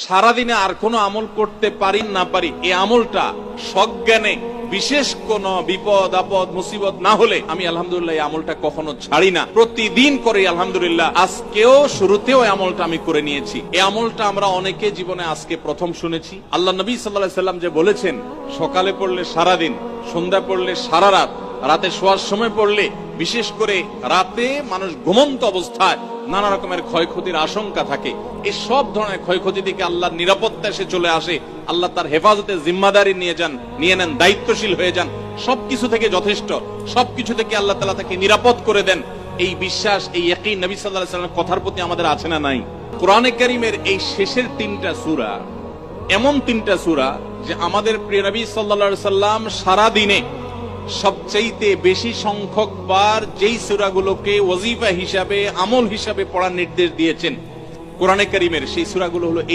সারাদিনে আর কোনো আমল করতে পারি না পারি, এই আমলটা সজ্ঞানে বিশেষ কোন বিপদ আপদ মুসিবত না হলে আমি আলহামদুলিল্লাহ এই আমলটা কখনো ছাড়ি না, প্রতিদিন করে আলহামদুলিল্লাহ। আজকেও শুরুতেও এই আমলটা আমি করে নিয়েছি। এই আমলটা আমরা অনেকে জীবনে আজকে প্রথম শুনেছি। আল্লাহ নবী সাল্লাল্লাহু আলাইহি সাল্লাম যে বলেছেন, সকালে পড়লে সারাদিন, সন্ধ্যা পড়লে সারা রাত, রাতে শোয়ার সময় পড়লে, বিশেষ করে রাতে মানুষ ঘুমন্ত অবস্থায় নানা রকমের ক্ষয়ক্ষতির আশঙ্কা থাকে। এই সব ধরনের ক্ষয়ক্ষতি থেকে আল্লাহর নিরাপত্তা এসে চলে আসে। আল্লাহ তার হেফাজতের জিম্মাদারি নিয়ে নেন, দায়িত্বশীল হয়ে যান। সবকিছু থেকে যথেষ্ট, সবকিছু থেকে আল্লাহ তাআলা তাকে নিরাপদ করে দেন। এই বিশ্বাস, এই ইয়াকিন নবী সাল্লাল্লাহু আলাইহি ওয়াসাল্লামের কথার প্রতি আমাদের আছে না নাই? কোরআনে কারীমের এই শেষের তিনটা সূরা এমন তিনটা সূরা যে আমাদের প্রিয় নবী সাল্লাল্লাহু আলাইহি ওয়াসাল্লাম সারা দিনে সবচাইতে বেশি সংখ্যক বার যেই সূরাগুলোকে ওয়াজিফা হিসাবে, আমল হিসাবে পড়ার নির্দেশ দিয়েছেন কোরআনে কারীমের, সেই সূরাগুলো হলো